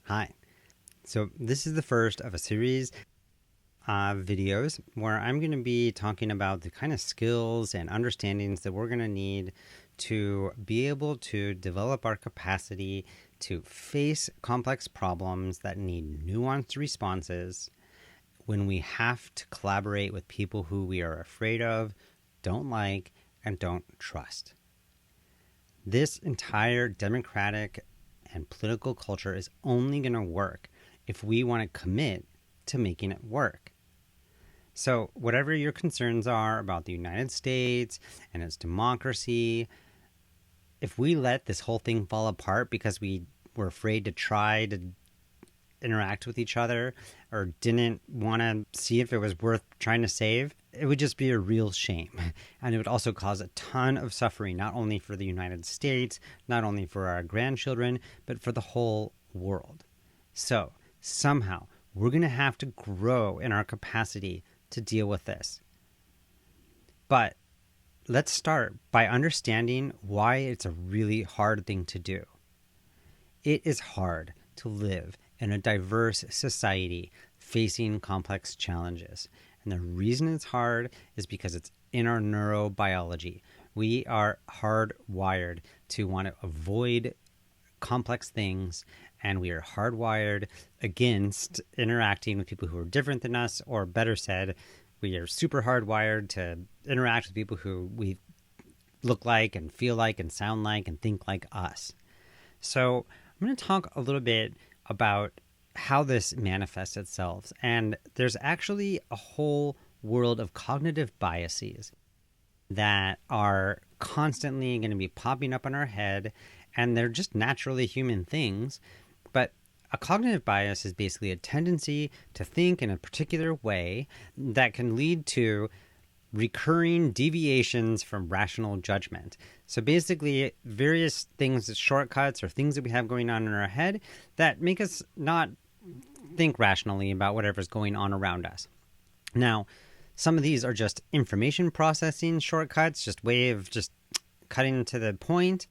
Hi. So this is the first of a series of videos where I'm going to be talking about the kind of skills and understandings that we're going to need to be able to develop our capacity to face complex problems that need nuanced responses when we have to collaborate with people who we are afraid of, don't like, and don't trust. This entire democratic and political culture is only going to work if we want to commit to making it work. So whatever your concerns are about the United States and its democracy, if we let this whole thing fall apart because we were afraid to try to interact with each other or didn't want to see if it was worth trying to save, it would just be a real shame. And it would also cause a ton of suffering, not only for the United States, not only for our grandchildren, but for the whole world. So somehow we're going to have to grow in our capacity to deal with this. But let's start by understanding why it's a really hard thing to do. It is hard to live in a diverse society facing complex challenges. And the reason it's hard is because it's in our neurobiology. We are hardwired to want to avoid complex things, and we are hardwired against interacting with people who are different than us, or better said, we are super hardwired to interact with people who we look like and feel like and sound like and think like us. So I'm going to talk a little bit about how this manifests itself. And there's actually a whole world of cognitive biases that are constantly going to be popping up in our head, and they're just naturally human things. But a cognitive bias is basically a tendency to think in a particular way that can lead to recurring deviations from rational judgment. So basically, various things, shortcuts or things that we have going on in our head that make us not think rationally about whatever's going on around us. Now, some of these are just information processing shortcuts, just way of just cutting to the point.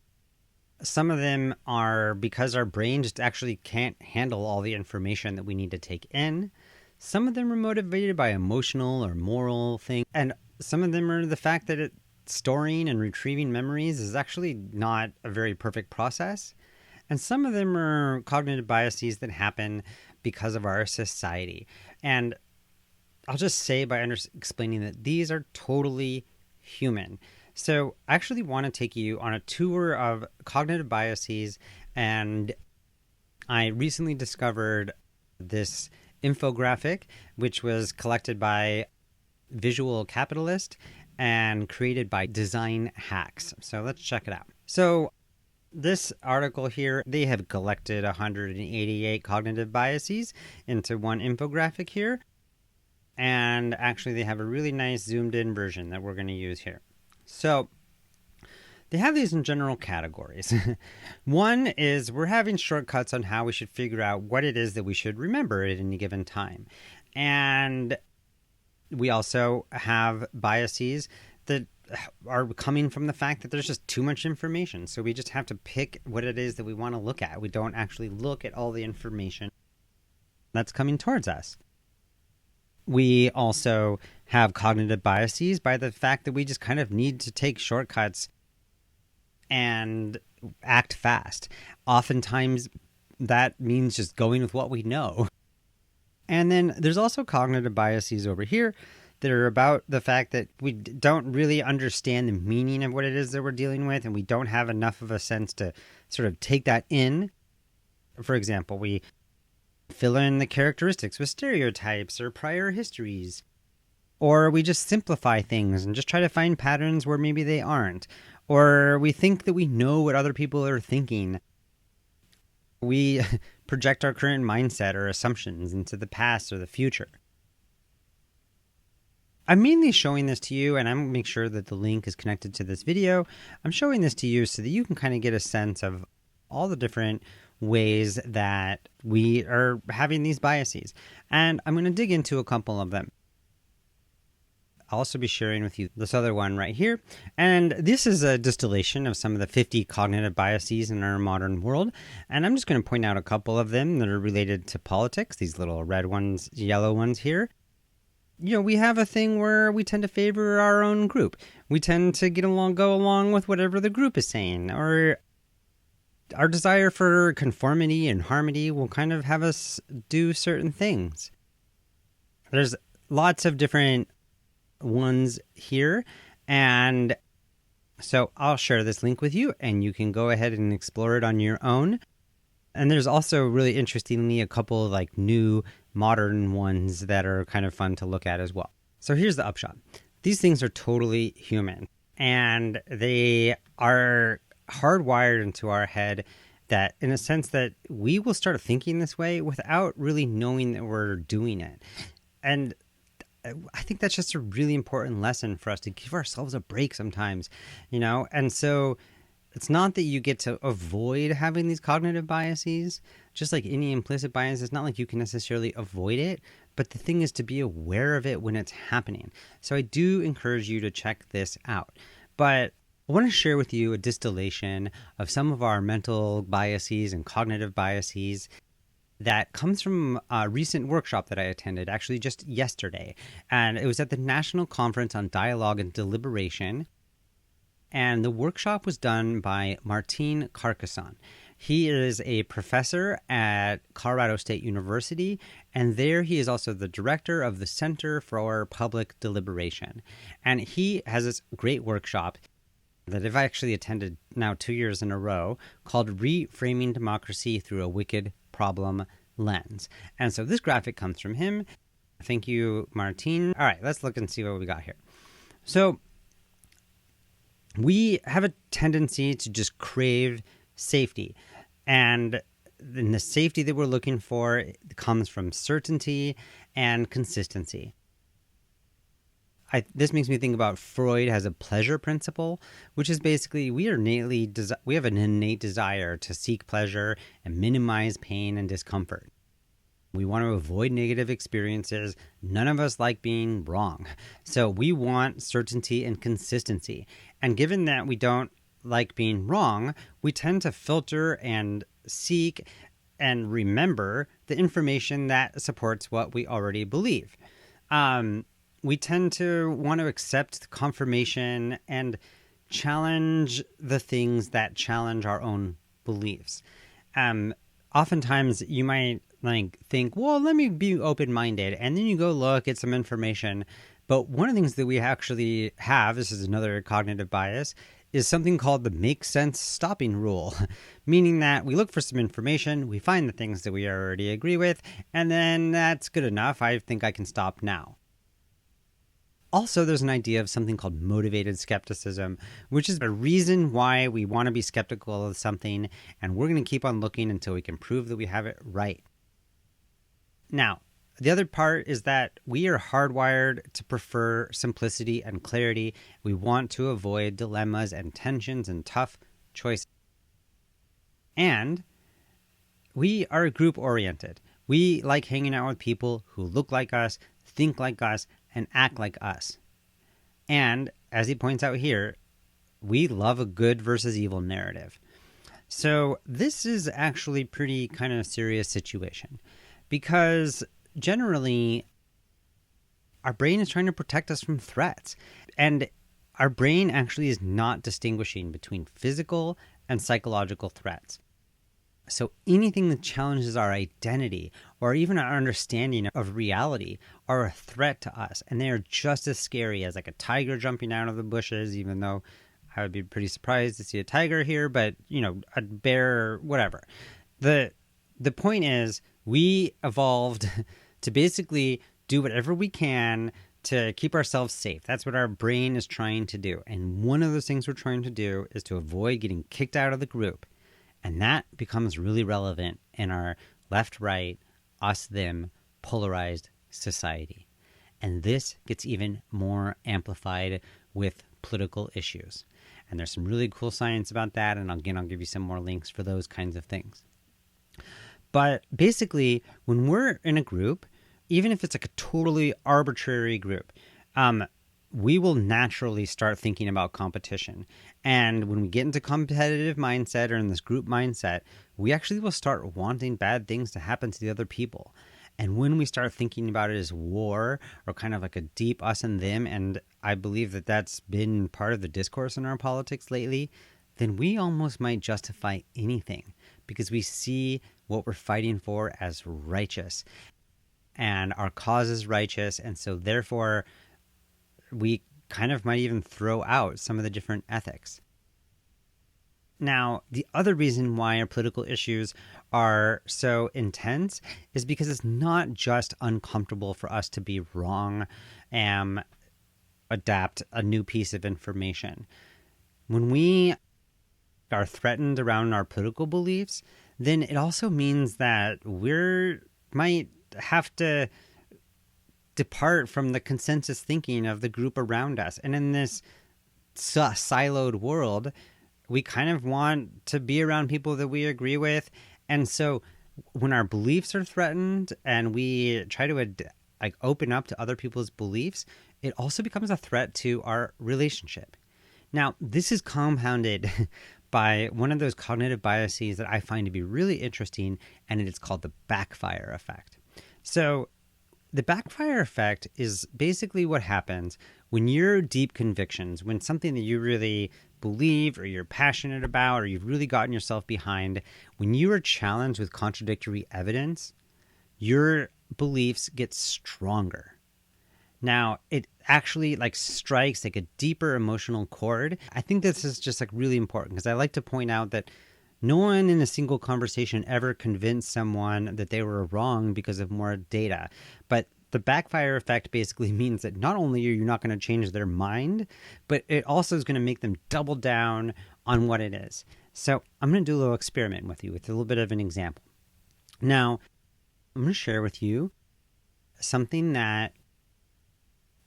Some of them are because our brain just actually can't handle all the information that we need to take in. Some of them are motivated by emotional or moral things. And some of them are the fact that storing and retrieving memories is actually not a very perfect process. And some of them are cognitive biases that happen because of our society. And I'll just say by explaining that these are totally human. So I actually want to take you on a tour of cognitive biases. And I recently discovered this infographic, which was collected by Visual Capitalist and created by Design Hacks. So let's check it out. So this article here, they have collected 188 cognitive biases into one infographic here. And actually they have a really nice zoomed in version that we're going to use here. So they have these in general categories. One is we're having shortcuts on how we should figure out what it is that we should remember at any given time. And we also have biases that are coming from the fact that there's just too much information. So we just have to pick what it is that we want to look at. We don't actually look at all the information that's coming towards us. We also have cognitive biases by the fact that we just kind of need to take shortcuts and act fast. Oftentimes that means just going with what we know. And then there's also cognitive biases over here that are about the fact that we don't really understand the meaning of what it is that we're dealing with, and we don't have enough of a sense to sort of take that in. For example, we fill in the characteristics with stereotypes or prior histories, or we just simplify things and just try to find patterns where maybe they aren't, or we think that we know what other people are thinking. We project our current mindset or assumptions into the past or the future. I'm mainly showing this to you, and I'm going to make sure that the link is connected to this video. I'm showing this to you so that you can kind of get a sense of all the different ways that we are having these biases. And I'm going to dig into a couple of them. I'll also be sharing with you this other one right here. And this is a distillation of some of the 50 cognitive biases in our modern world. And I'm just going to point out a couple of them that are related to politics, these little red ones, yellow ones here. We have a thing where we tend to favor our own group. We tend to go along with whatever the group is saying, or our desire for conformity and harmony will kind of have us do certain things. There's lots of different ones here, and so I'll share this link with you and you can go ahead and explore it on your own. And there's also, really interestingly, a couple of like new modern ones that are kind of fun to look at as well. So here's the upshot. These things are totally human, and they are hardwired into our head, that in a sense that we will start thinking this way without really knowing that we're doing it. And I think that's just a really important lesson for us, to give ourselves a break sometimes, And so it's not that you get to avoid having these cognitive biases. Just like any implicit bias, it's not like you can necessarily avoid it, but the thing is to be aware of it when it's happening. So I do encourage you to check this out. But I want to share with you a distillation of some of our mental biases and cognitive biases that comes from a recent workshop that I attended, actually just yesterday. And it was at the National Conference on Dialogue and Deliberation. And the workshop was done by Martin Carcassonne. He is a professor at Colorado State University, and there he is also the director of the Center for Public Deliberation. And he has this great workshop that I've actually attended now 2 years in a row, called Reframing Democracy Through a Wicked Problem Lens. And so this graphic comes from him. Thank you, Martin. All right, let's look and see what we got here. So we have a tendency to just crave safety. And the safety that we're looking for comes from certainty and consistency. This makes me think about Freud has a pleasure principle, which is basically we have an innate desire to seek pleasure and minimize pain and discomfort. We want to avoid negative experiences. None of us like being wrong. So we want certainty and consistency. And given that we don't like being wrong, we tend to filter and seek and remember the information that supports what we already believe. We tend to want to accept confirmation and challenge the things that challenge our own beliefs. Oftentimes you might think, well, let me be open-minded. And then you go look at some information. But one of the things that we actually have, this is another cognitive bias, is something called the make sense stopping rule, meaning that we look for some information, we find the things that we already agree with, and then that's good enough. I think I can stop now. Also, there's an idea of something called motivated skepticism, which is a reason why we want to be skeptical of something, and we're going to keep on looking until we can prove that we have it right. Now, the other part is that we are hardwired to prefer simplicity and clarity. We want to avoid dilemmas and tensions and tough choices. And we are group-oriented. We like hanging out with people who look like us, think like us, and act like us. And, as he points out here, we love a good versus evil narrative. So this is actually pretty kind of serious situation, because generally our brain is trying to protect us from threats, and our brain actually is not distinguishing between physical and psychological threats. So anything that challenges our identity or even our understanding of reality are a threat to us, and they are just as scary as like a tiger jumping out of the bushes, even though I would be pretty surprised to see a tiger here, but a bear or whatever. The point is, we evolved to basically do whatever we can to keep ourselves safe. That's what our brain is trying to do. And one of those things we're trying to do is to avoid getting kicked out of the group. And that becomes really relevant in our left-right, us-them, polarized society. And this gets even more amplified with political issues. And there's some really cool science about that. And again, I'll give you some more links for those kinds of things. But basically, when we're in a group, even if it's like a totally arbitrary group, we will naturally start thinking about competition. And when we get into competitive mindset or in this group mindset, we actually will start wanting bad things to happen to the other people. And when we start thinking about it as war or kind of like a deep us and them, and I believe that that's been part of the discourse in our politics lately, then we almost might justify anything because we see what we're fighting for as righteous and our cause is righteous. And so therefore, we kind of might even throw out some of the different ethics. Now, the other reason why our political issues are so intense is because it's not just uncomfortable for us to be wrong and adapt a new piece of information. When we are threatened around our political beliefs, then it also means that we might have to depart from the consensus thinking of the group around us. And in this siloed world, we kind of want to be around people that we agree with. And so when our beliefs are threatened and we try to open up to other people's beliefs, it also becomes a threat to our relationship. Now, this is compounded by one of those cognitive biases that I find to be really interesting, and it's called the backfire effect. So the backfire effect is basically what happens when your deep convictions, when something that you really believe or you're passionate about or you've really gotten yourself behind, when you are challenged with contradictory evidence, your beliefs get stronger. Now, it actually strikes a deeper emotional chord. I think this is just really important because I like to point out that no one in a single conversation ever convinced someone that they were wrong because of more data. But the backfire effect basically means that not only are you not going to change their mind, but it also is going to make them double down on what it is. So I'm going to do a little experiment with you with a little bit of an example. Now, I'm going to share with you something that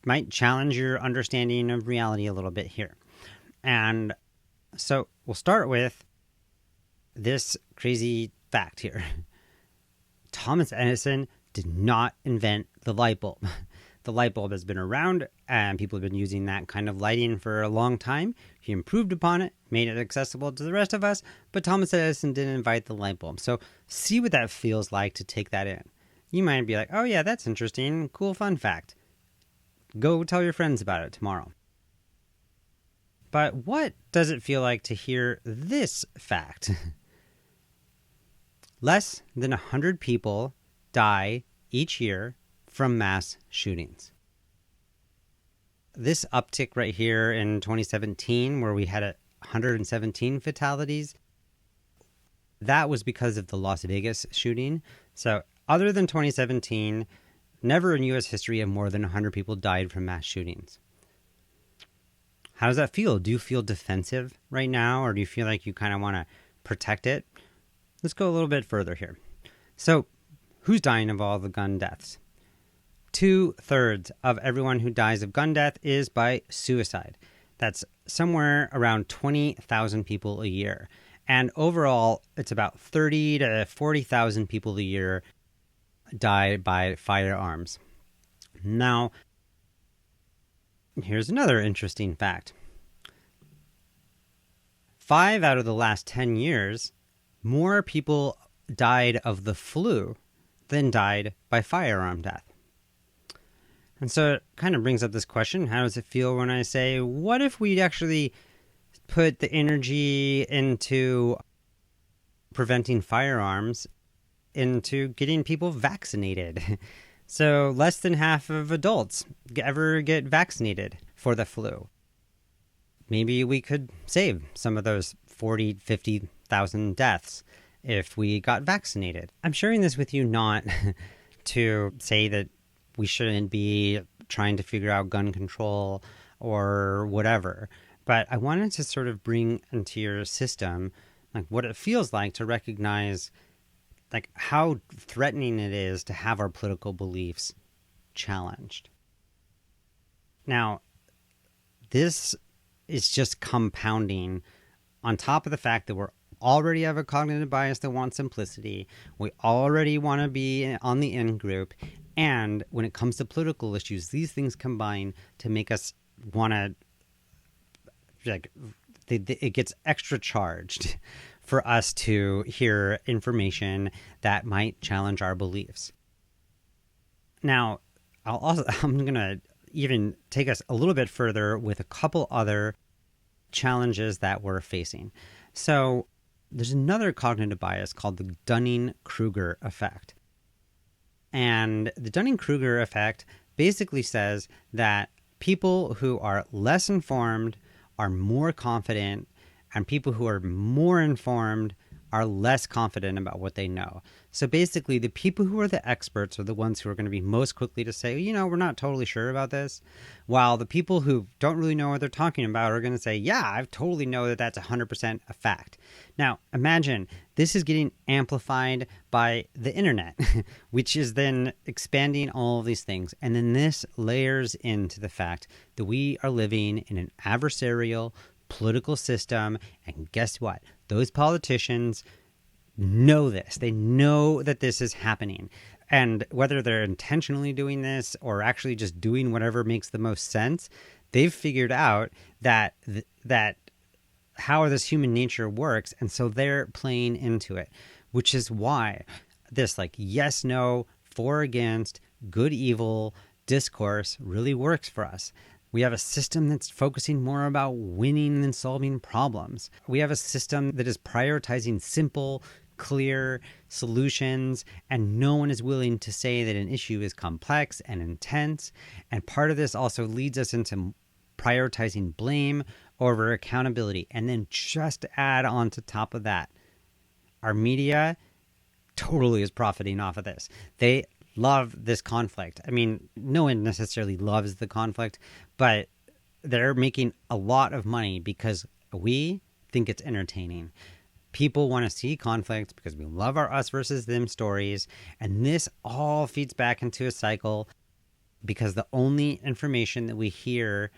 might challenge your understanding of reality a little bit here. And so we'll start with this crazy fact here. Thomas Edison did not invent the light bulb. The light bulb has been around and people have been using that kind of lighting for a long time. He improved upon it, made it accessible to the rest of us, but Thomas Edison didn't invent the light bulb. So see what that feels like to take that in. You might be like, oh yeah, that's interesting, cool fun fact. Go tell your friends about it tomorrow. But what does it feel like to hear this fact? Less than 100 people die each year from mass shootings. This uptick right here in 2017, where we had 117 fatalities, that was because of the Las Vegas shooting. So other than 2017, never in U.S. history have more than 100 people died from mass shootings. How does that feel? Do you feel defensive right now, or do you feel like you kind of want to protect it? Let's go a little bit further here. So, who's dying of all the gun deaths? 2/3 of everyone who dies of gun death is by suicide. That's somewhere around 20,000 people a year. And overall, it's about 30 to 40,000 people a year die by firearms. Now, here's another interesting fact. 5 out of the last 10 years, more people died of the flu than died by firearm death. And so it kind of brings up this question, how does it feel when I say, what if we actually put the energy into preventing firearms into getting people vaccinated? So less than half of adults ever get vaccinated for the flu. Maybe we could save some of those 40, 50,000 deaths if we got vaccinated. I'm sharing this with you not to say that we shouldn't be trying to figure out gun control or whatever, but I wanted to sort of bring into your system what it feels like to recognize how threatening it is to have our political beliefs challenged. Now, this is just compounding on top of the fact that we're already have a cognitive bias that wants simplicity. We already want to be on the in group. And when it comes to political issues, these things combine to make us want to, like, it gets extra charged for us to hear information that might challenge our beliefs. Now, I'm going to even take us a little bit further with a couple other challenges that we're facing. So there's another cognitive bias called the Dunning-Kruger effect. And the Dunning-Kruger effect basically says that people who are less informed are more confident, and people who are more informed are less confident about what they know. So basically, the people who are the experts are the ones who are going to be most quickly to say, we're not totally sure about this. While the people who don't really know what they're talking about are going to say, yeah, I totally know that that's 100% a fact. Now, imagine this is getting amplified by the internet, which is then expanding all of these things. And then this layers into the fact that we are living in an adversarial political system. And guess what? Those politicians know this. They know that this is happening. And whether they're intentionally doing this or actually just doing whatever makes the most sense, they've figured out that how this human nature works. And so they're playing into it, which is why this yes, no, for, against, good, evil discourse really works for us. We have a system that's focusing more about winning than solving problems. We have a system that is prioritizing simple, clear solutions, and no one is willing to say that an issue is complex and intense. And part of this also leads us into prioritizing blame over accountability. And then just to add on to top of that, our media totally is profiting off of this. They love this conflict. I mean, no one necessarily loves the conflict, but they're making a lot of money because we think it's entertaining. People want to see conflict because we love our us versus them stories. And this all feeds back into a cycle because the only information that we hear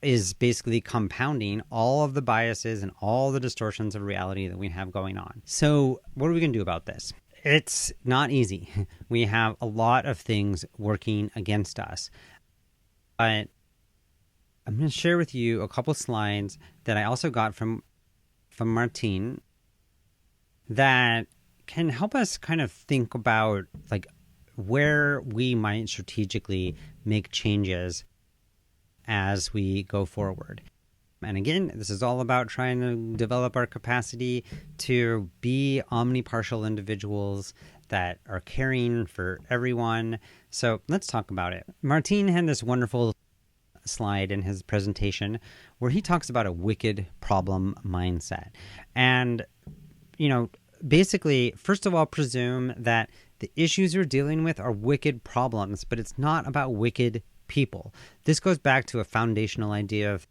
is basically compounding all of the biases and all the distortions of reality that we have going on. So what are we going to do about this? It's not easy. We have a lot of things working against us. But I'm going to share with you a couple slides that I also got from Martine that can help us kind of think about where we might strategically make changes as we go forward. And again, this is all about trying to develop our capacity to be omnipartial individuals that are caring for everyone. So let's talk about it. Martine had this wonderful slide in his presentation where he talks about a wicked problem mindset. And, basically, first of all, presume that the issues you're dealing with are wicked problems, but it's not about wicked people. This goes back to a foundational idea of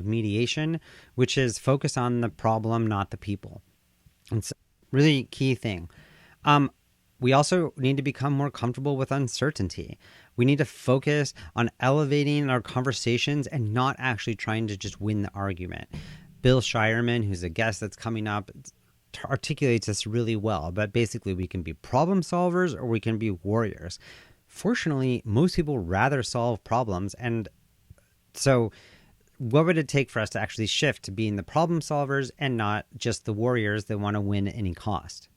mediation, which is focus on the problem, not the people. It's a really key thing. We also need to become more comfortable with uncertainty. We need to focus on elevating our conversations and not actually trying to just win the argument. Bill Shireman, who's a guest that's coming up, articulates this really well. But basically, we can be problem solvers or we can be warriors. Fortunately, most people rather solve problems. And so what would it take for us to actually shift to being the problem solvers and not just the warriors that want to win at any cost?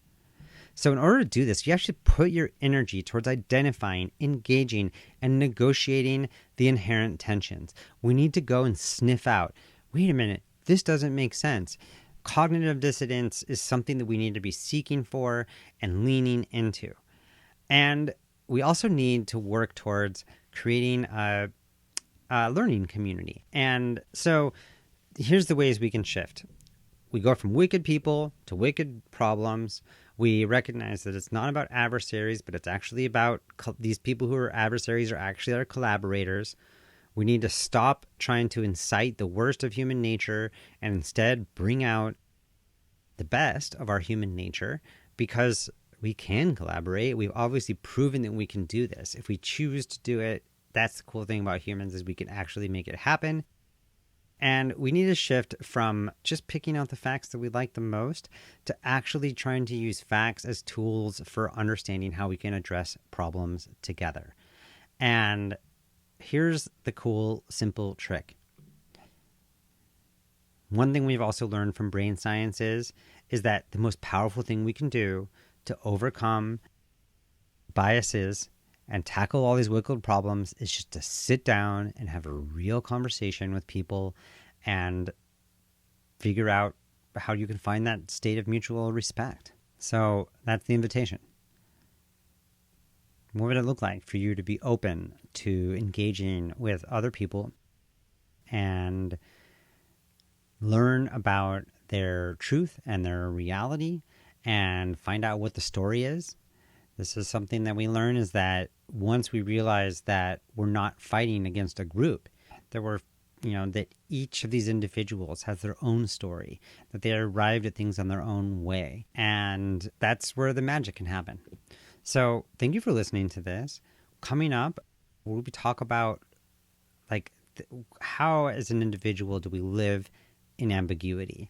So in order to do this, you actually put your energy towards identifying, engaging, and negotiating the inherent tensions. We need to go and sniff out, wait a minute, this doesn't make sense. Cognitive dissonance is something that we need to be seeking for and leaning into. And we also need to work towards creating a learning community. And so here's the ways we can shift. We go from wicked people to wicked problems. We recognize that it's not about adversaries, but it's actually about these people who are adversaries are actually our collaborators. We need to stop trying to incite the worst of human nature and instead bring out the best of our human nature because we can collaborate. We've obviously proven that we can do this. If we choose to do it, that's the cool thing about humans is we can actually make it happen. And we need to shift from just picking out the facts that we like the most to actually trying to use facts as tools for understanding how we can address problems together. And here's the cool, simple trick. One thing we've also learned from brain science is that the most powerful thing we can do to overcome biases and tackle all these wicked problems is just to sit down and have a real conversation with people and figure out how you can find that state of mutual respect. So that's the invitation. What would it look like for you to be open to engaging with other people and learn about their truth and their reality and find out what the story is? This is something that we learn, is that once we realize that we're not fighting against a group, that we're, that each of these individuals has their own story, that they arrived at things on their own way. And that's where the magic can happen. So thank you for listening to this. Coming up, we'll talk about how as an individual do we live in ambiguity,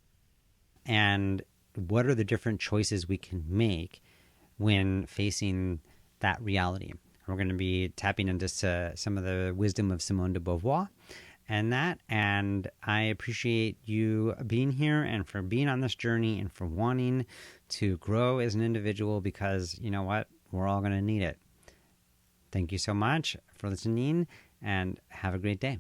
and what are the different choices we can make when facing that reality. We're going to be tapping into some of the wisdom of Simone de Beauvoir and I appreciate you being here and for being on this journey and for wanting to grow as an individual, because you know what? We're all going to need it. Thank you so much for listening, and have a great day.